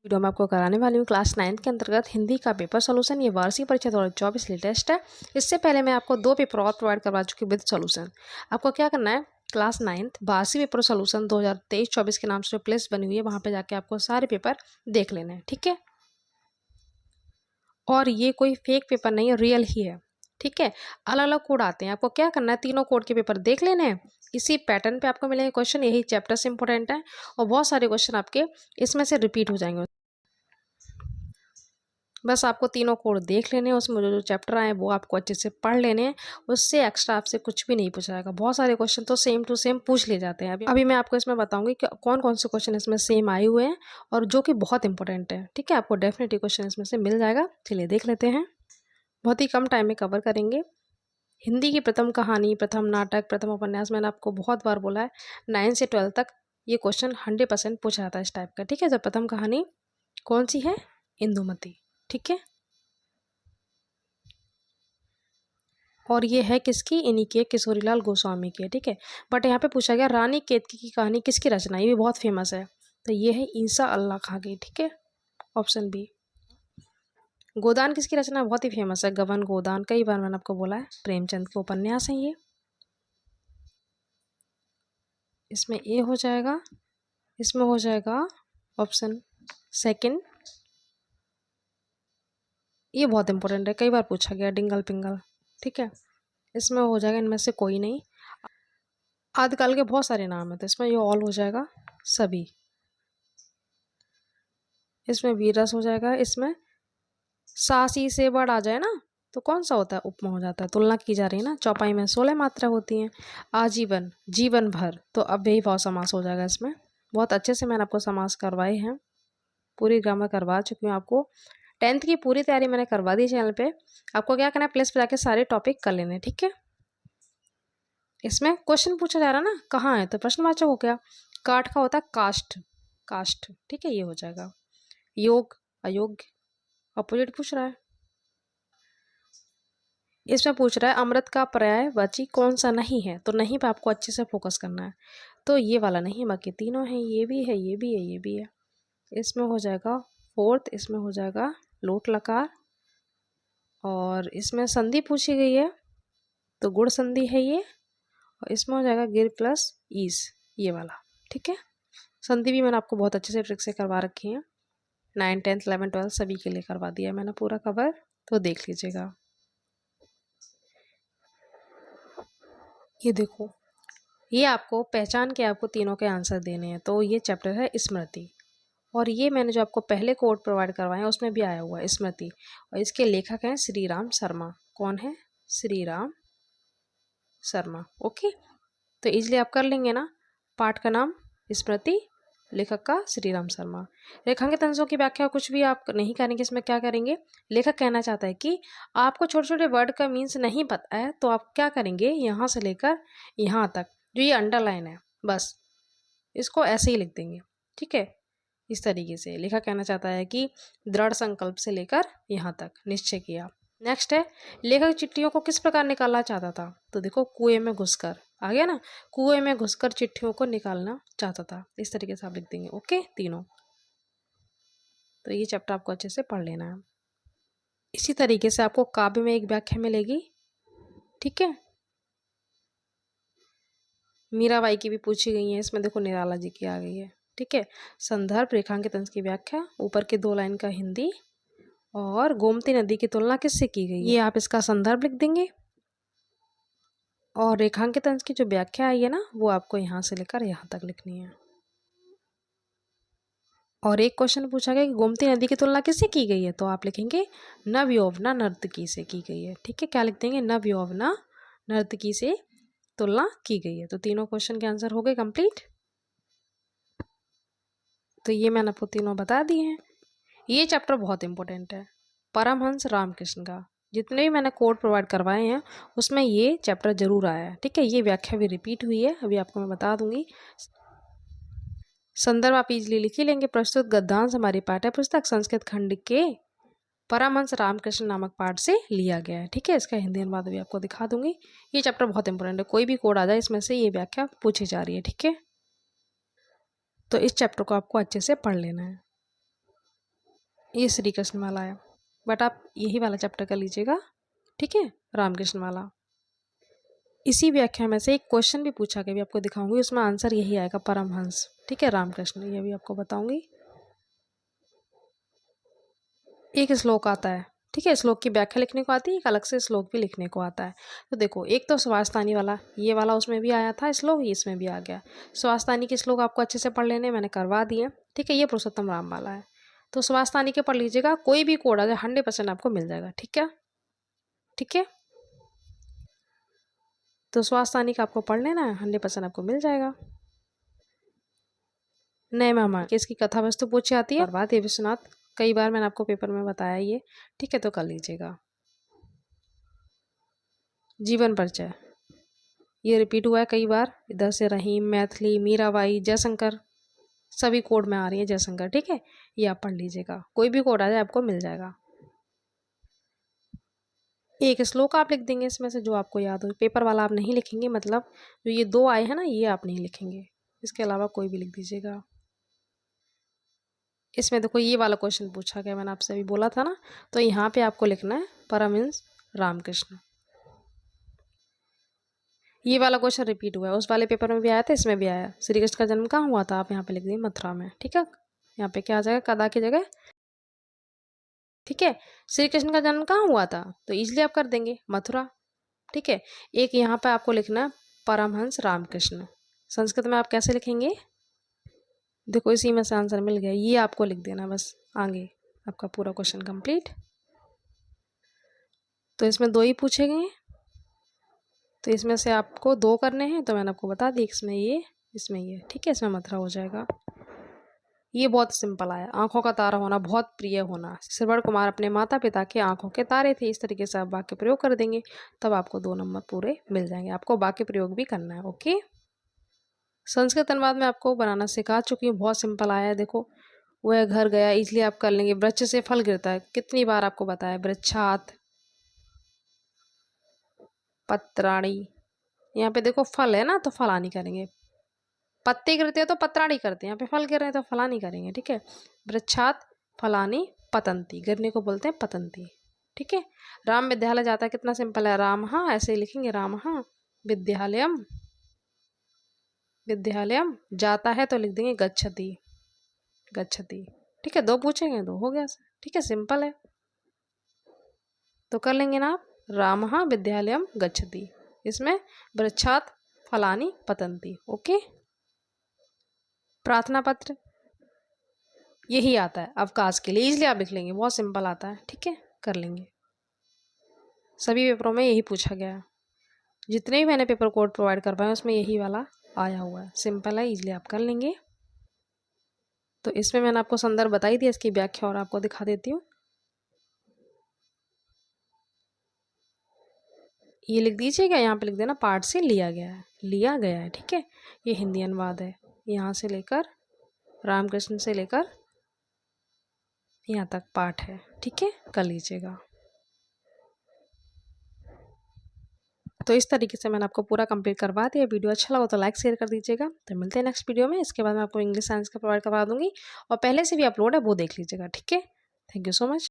Video में आपको कराने वाली हूँ क्लास 9 के अंतर्गत हिंदी का पेपर सोल्यूशन। ये वार्षिक परीक्षा 2024 लेटेस्ट है। इससे पहले मैं आपको 2 पेपर और प्रोवाइड करवा चुकी विद सोल्यूशन। आपको क्या करना है, क्लास 9 वार्षिक पेपर सोल्यूशन 2023-24 के नाम से प्लेलिस्ट बनी हुई है, वहाँ पे जाके आपको सारे पेपर देख लेने हैं, ठीक है। और ये कोई फेक पेपर नहीं है, रियल ही है, ठीक है। अलग अलग कोड आते हैं, आपको क्या करना है, तीनों कोड के पेपर देख लेने हैं। इसी पैटर्न पे आपको मिलेंगे क्वेश्चन, यही चैप्टर से इंपॉर्टेंट है और बहुत सारे क्वेश्चन आपके इसमें से रिपीट हो जाएंगे। बस आपको तीनों कोड देख लेने हैं, उसमें जो चैप्टर आए वो आपको अच्छे से पढ़ लेने हैं, उससे एक्स्ट्रा आपसे कुछ भी नहीं पूछा जाएगा। बहुत सारे क्वेश्चन तो सेम टू सेम पूछ लिए जाते हैं। अभी मैं आपको इसमें बताऊंगी कि कौन कौन से क्वेश्चन इसमें सेम आए हुए हैं और जो कि बहुत इंपॉर्टेंट है, ठीक है। आपको डेफिनेटली क्वेश्चन इसमें से मिल जाएगा। चलिए देख लेते हैं। बहुत ही कम टाइम में कवर करेंगे। हिंदी की प्रथम कहानी, प्रथम नाटक, प्रथम उपन्यास, मैंने आपको बहुत बार बोला है 9 से 12 तक ये क्वेश्चन 100% पूछा जाता है इस टाइप का, ठीक है। तो प्रथम कहानी कौन सी है, इंदुमती, ठीक है। और ये है किसकी, इन्हीं की, किशोरीलाल गोस्वामी की है, ठीक है। बट यहाँ पे पूछा गया रानी केतकी की कहानी किसकी रचना, ये भी बहुत फेमस है, तो ये है ईसा अल्लाह खां की, ठीक है, ऑप्शन बी। गोदान किसकी रचना, बहुत ही फेमस है, गबन गोदान, कई बार मैंने आपको बोला है, प्रेमचंद के उपन्यास हैं ये। इसमें ए हो जाएगा, इसमें हो जाएगा ऑप्शन सेकंड। ये बहुत इंपॉर्टेंट है, कई बार पूछा गया, डिंगल पिंगल, ठीक है। इसमें हो जाएगा इनमें से कोई नहीं। आदिकाल के बहुत सारे नाम है, तो इसमें ये ऑल हो जाएगा, सभी। इसमें वीरस हो जाएगा। इसमें सासी से बड़ आ जाए ना तो कौन सा होता है, उपमा हो जाता है, तुलना की जा रही है ना। चौपाई में 16 मात्रा होती हैं। आजीवन, जीवन भर, तो अब यही भाव समास हो जाएगा। इसमें बहुत अच्छे से मैंने आपको समास करवाए हैं, पूरी ग्रामर करवा चुकी हूँ आपको। 10th की पूरी तैयारी मैंने करवा दी चैनल पे। आपको क्या करना है, प्लेस पे जाके सारे टॉपिक कर लेने, ठीक है। इसमें क्वेश्चन पूछा जा रहा है ना, कहाँ है, तो प्रश्नवाचक हो गया। काठ का होता है काष्ठ, काष्ठ, ठीक है, ये हो जाएगा। योग, अयोग्य, अपोजिट पूछ रहा है। इसमें पूछ रहा है अमृत का पर्यायवाची कौन सा नहीं है, तो नहीं पे आपको अच्छे से फोकस करना है। तो ये वाला नहीं, बाकी तीनों हैं, ये भी है, ये भी है, ये भी है। इसमें हो जाएगा फोर्थ, इसमें हो जाएगा लोट लकार, और इसमें संधि पूछी गई है तो गुण संधि है ये, और इसमें हो जाएगा गिर प्लस ईस, ये वाला, ठीक है। संधि भी मैंने आपको बहुत अच्छे से ट्रिक से करवा रखी है, 9, 10, 11, 12 सभी के लिए करवा दिया मैंने पूरा कवर, तो देख लीजिएगा। ये देखो, ये आपको पहचान के आपको तीनों के आंसर देने हैं। तो ये चैप्टर है स्मृति, और ये मैंने जो आपको पहले कोड प्रोवाइड करवाए हैं उसमें भी आया हुआ है स्मृति, और इसके लेखक हैं श्री राम शर्मा। कौन है, श्री राम शर्मा, ओके। तो इजली आप कर लेंगे ना। पाठ का नाम स्मृति, लेखक का श्री राम शर्मा। रेखांकित अंशों की व्याख्या कुछ भी आप नहीं करेंगे, इसमें क्या करेंगे, लेखक कहना चाहता है कि आपको छोटे छोटे वर्ड का मीन्स नहीं पता है, तो आप क्या करेंगे, यहाँ से लेकर यहाँ तक जो ये अंडरलाइन है, बस इसको ऐसे ही लिख देंगे, ठीक है। इस तरीके से लेखक कहना चाहता है कि दृढ़ संकल्प से लेकर यहाँ तक निश्चय किया। नेक्स्ट है, लेखक चिट्ठियों को किस प्रकार निकालना चाहता था, तो देखो कुएं में घुसकर, आ गया ना, कुएं में घुसकर चिट्ठियों को निकालना चाहता था, इस तरीके से आप लिख देंगे, ओके, तीनों। तो ये चैप्टर आपको अच्छे से पढ़ लेना है। इसी तरीके से आपको काव्य में एक व्याख्या मिलेगी, ठीक है। मीराबाई की भी पूछी गई है, इसमें देखो निराला जी की आ गई है, ठीक है। संदर्भ, रेखांकित अंश की व्याख्या, ऊपर के 2 लाइन का हिंदी, और गोमती नदी की तुलना किससे की गई है, ये आप इसका संदर्भ लिख देंगे। और रेखांकित अंश की जो व्याख्या आई है ना, वो आपको यहाँ से लेकर यहाँ तक लिखनी है। और एक क्वेश्चन पूछा गया कि गोमती नदी की तुलना किससे की गई है, तो आप लिखेंगे नवयौवना नर्तकी से की गई है, ठीक है। क्या लिख देंगे, नवयौवना नर्तकी से तुलना की गई है। तो तीनों क्वेश्चन के आंसर हो गए कंप्लीट। तो ये मैंने आपको तीनों बता दिए हैं। ये चैप्टर बहुत इंपॉर्टेंट है, परमहंस रामकृष्ण का। जितने भी मैंने कोड प्रोवाइड करवाए हैं उसमें ये चैप्टर जरूर आया है, ठीक है। ये व्याख्या भी रिपीट हुई है, अभी आपको मैं बता दूंगी। संदर्भ आप इजली लिख ही लेंगे। प्रस्तुत गद्यांश हमारी पाठ्य पुस्तक संस्कृत खंड के परमहंस रामकृष्ण नामक पाठ से लिया गया है, ठीक है। इसका हिंदी अनुवाद भी आपको दिखा दूंगी। ये चैप्टर बहुत इंपॉर्टेंट है, कोई भी कोड आ जाए इसमें से ये व्याख्या पूछी जा रही है, ठीक है। तो इस चैप्टर को आपको अच्छे से पढ़ लेना है। ये श्री कृष्ण वाला है, बट आप यही वाला चैप्टर कर लीजिएगा, ठीक है, रामकृष्ण वाला। इसी व्याख्या में से एक क्वेश्चन भी पूछा के भी आपको दिखाऊंगी, उसमें आंसर यही आएगा, परमहंस, ठीक है, रामकृष्ण, ये भी आपको बताऊंगी। एक श्लोक आता है, ठीक है, श्लोक की व्याख्या लिखने को आती है, एक अलग से श्लोक भी लिखने को आता है। तो देखो, एक तो स्वास्थानी वाला, ये वाला उसमें भी आया था श्लोक, इसमें भी आ गया। स्वास्थानी के श्लोक आपको अच्छे से पढ़ लेने, मैंने करवा दिए, ठीक है। ये पुरुषोत्तम राम वाला है, तो स्वास्थानी के पढ़ लीजिएगा, कोई भी कोड आ जाए 100% आपको मिल जाएगा, ठीक है, ठीक है। तो स्वास्थानी का आपको पढ़ लेना है, 100% आपको मिल जाएगा। नए मेहमान इसकी कथा वस्तु पूछी आती है, बात ये विश्वनाथ, कई बार मैंने आपको पेपर में बताया ये, ठीक है, तो कर लीजिएगा। जीवन परिचय ये रिपीट हुआ है कई बार, इधर से रहीम, मैथिली, मीराबाई, जयशंकर, सभी कोड में आ रही है जयशंकर, ठीक है, ये आप पढ़ लीजिएगा, कोई भी कोड आ जाए आपको मिल जाएगा। एक श्लोक आप लिख देंगे इसमें से जो आपको याद हो, पेपर वाला आप नहीं लिखेंगे, मतलब जो ये 2 आए हैं ना, ये आप नहीं लिखेंगे, इसके अलावा कोई भी लिख दीजिएगा। इसमें देखो ये वाला क्वेश्चन पूछा गया, मैंने आपसे अभी बोला था ना, तो यहाँ पे आपको लिखना है परमहंस रामकृष्ण। ये वाला क्वेश्चन रिपीट हुआ है, उस वाले पेपर में भी आया था, इसमें भी आया। श्री कृष्ण का जन्म कहाँ हुआ था, आप यहाँ पे लिख देंगे मथुरा में, ठीक है। यहाँ पे क्या आ जाएगा, कदा की जगह, ठीक है। श्री कृष्ण का जन्म कहाँ हुआ था, तो इजली आप कर देंगे मथुरा, ठीक है। एक यहाँ पे आपको लिखना है परमहंस रामकृष्ण, संस्कृत में आप कैसे लिखेंगे, देखो इसी में से आंसर मिल गया, ये आपको लिख देना बस, आगे आपका पूरा क्वेश्चन कंप्लीट। तो इसमें 2 ही पूछे गए, तो इसमें से आपको 2 करने हैं, तो मैंने आपको बता दी, इसमें ये, ठीक है, इसमें मथुरा हो जाएगा। ये बहुत सिंपल आया, आंखों का तारा होना, बहुत प्रिय होना, श्रवण कुमार अपने माता पिता के आंखों के तारे थे, इस तरीके से आप वाक्य प्रयोग कर देंगे, तब आपको 2 नंबर पूरे मिल जाएंगे। आपको वाक्य प्रयोग भी करना है, ओके। संस्कृत अनुवाद में आपको बनाना सिखा चुकी हूँ, बहुत सिंपल आया है, देखो, वह घर गया, इसलिए आप कर लेंगे। वृक्ष से फल गिरता है, कितनी बार आपको बताया, वृक्षात, पत्राणी, यहाँ पे देखो फल है ना, तो फलानी करेंगे, पत्ते गिरते हैं तो पत्राणी करते हैं, यहाँ पे फल गिर रहे हैं तो फलानी करेंगे, ठीक है। वृक्षात फलानी पतंती, गिरने को बोलते हैं पतंती, ठीक है। राम विद्यालय जाता है, कितना सिंपल है, राम, हाँ ऐसे ही लिखेंगे, राम, हाँ विद्यालयम, विद्यालयम जाता है तो लिख देंगे गच्छति, गच्छति, ठीक है। 2 पूछेंगे, 2 हो गया, ठीक है, सिंपल है, तो कर लेंगे ना आप, राम विद्यालयम गच्छति, इसमें वृक्षात फलानी पतंती, ओके। प्रार्थना पत्र यही आता है अवकाश के लिए, इसलिए आप लिख लेंगे, बहुत सिंपल आता है, ठीक है, कर लेंगे। सभी पेपरों में यही पूछा गया है, जितने भी मैंने पेपर कोड प्रोवाइड करवाए उसमें यही वाला आया हुआ है, सिंपल है, इसलिए आप कर लेंगे। तो इसमें मैंने आपको संदर्भ बताई थी, इसकी व्याख्या और आपको दिखा देती हूँ, ये लिख दीजिएगा, यहाँ पे लिख देना पाठ से लिया गया है, लिया गया है, ठीक है। ये हिंदी अनुवाद है, यहाँ से लेकर रामकृष्ण से लेकर यहाँ तक पाठ है, ठीक है, कर लीजिएगा। तो इस तरीके से मैंने आपको पूरा कंप्लीट करवा दिया। वीडियो अच्छा लगा तो लाइक शेयर कर दीजिएगा। तो मिलते हैं नेक्स्ट वीडियो में, इसके बाद मैं आपको इंग्लिश साइंस का प्रोवाइड करवा दूंगी, और पहले से भी अपलोड है वो देख लीजिएगा, ठीक है। Thank you so much.